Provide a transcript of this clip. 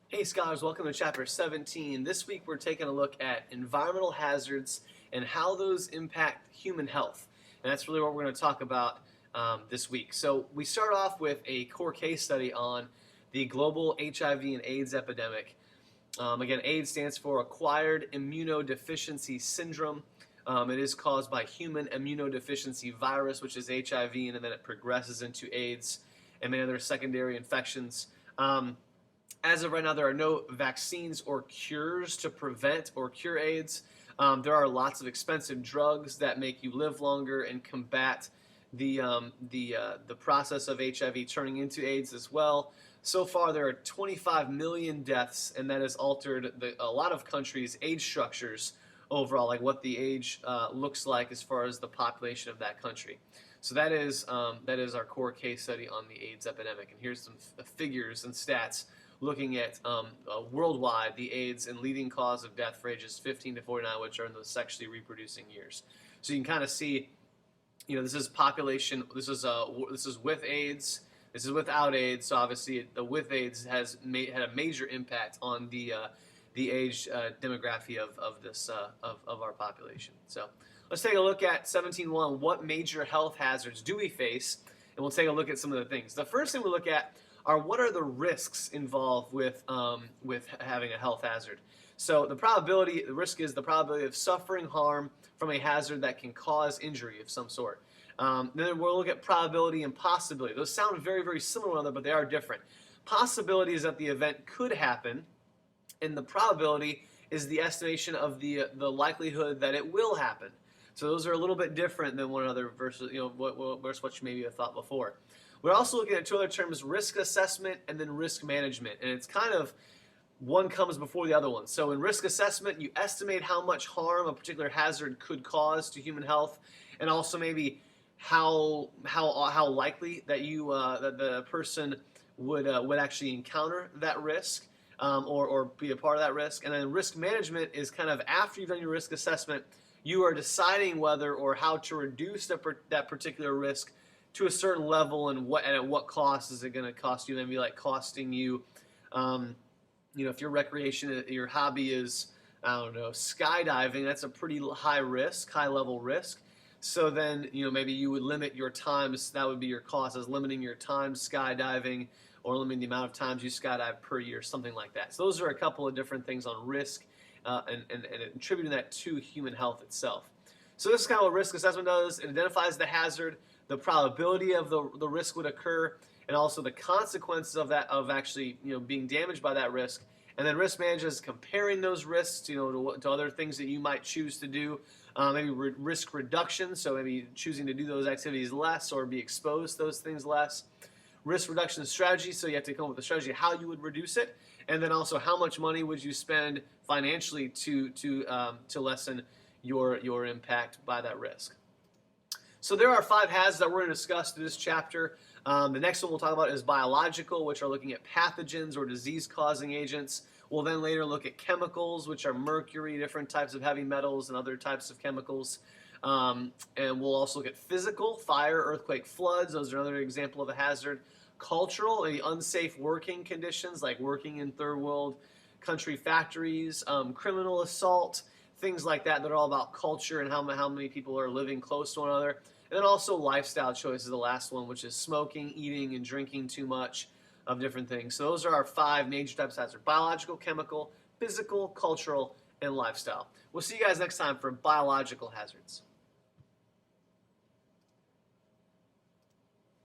Hey scholars, welcome to chapter 17. This week we're taking a look at environmental hazards and how those impact human health. And that's really what we're going to talk about this week. So we start off with a core case study on the global HIV and AIDS epidemic. Again, AIDS stands for Acquired Immunodeficiency Syndrome. It is caused by human immunodeficiency virus, which is HIV, and then it progresses into AIDS and many other secondary infections. As of right now, there are no vaccines or cures to prevent or cure AIDS. There are lots of expensive drugs that make you live longer and combat the process of HIV turning into AIDS as well. So far, there are 25 million deaths, and that has altered a lot of countries' age structures overall, like what the age looks like as far as the population of that country. So that is our core case study on the AIDS epidemic. And here's some figures and stats looking at worldwide the AIDS and leading cause of death for ages 15 to 49, which are in those sexually reproducing years. So you can kind of see, this is population. This is with AIDS. This is without AIDS. So obviously, the with AIDS has had a major impact on the age demography of our population. So let's take a look at 17.1. What major health hazards do we face? And we'll take a look at some of the things. The first thing we look at are what are the risks involved with having a health hazard. So the risk is the probability of suffering harm from a hazard that can cause injury of some sort. Then we'll look at probability and possibility. Those sound very, very similar to one another, but they are different. Possibility is that the event could happen, and the probability is the estimation of the likelihood that it will happen. So those are a little bit different than one another versus what you maybe have thought before. We're also looking at two other terms, risk assessment and then risk management. And it's kind of one comes before the other one. So in risk assessment, you estimate how much harm a particular hazard could cause to human health, and also maybe how likely that that the person would actually encounter that risk or be a part of that risk. And then risk management is kind of after you've done your risk assessment, you are deciding whether or how to reduce that particular risk to a certain level, and at what cost is it going to cost you? Maybe like costing you, if your recreation, your hobby is, I don't know, skydiving, that's a pretty high level risk. So then, maybe you would limit your times. That would be your cost, as limiting your time skydiving or limiting the amount of times you skydive per year, something like that. So those are a couple of different things on risk and attributing that to human health itself. So this is kind of what risk assessment does. It identifies the hazard, the probability of the risk would occur, and also the consequences of actually being damaged by that risk. And then risk management is comparing those risks to other things that you might choose to do. Maybe risk reduction, so maybe choosing to do those activities less or be exposed to those things less. Risk reduction strategy, so you have to come up with a strategy how you would reduce it, and then also how much money would you spend financially to lessen your impact by that risk. So there are 5 hazards that we're going to discuss through this chapter. The next one we'll talk about is biological, which are looking at pathogens or disease-causing agents. We'll then later look at chemicals, which are mercury, different types of heavy metals, and other types of chemicals. And we'll also look at physical, fire, earthquake, floods. Those are another example of a hazard. Cultural, any unsafe working conditions, like working in third world country factories, criminal assault, things like that are all about culture and how many people are living close to one another. And then also lifestyle choices, the last one, which is smoking, eating, and drinking too much of different things. So those are our 5 major types of hazards: biological, chemical, physical, cultural, and lifestyle. We'll see you guys next time for biological hazards.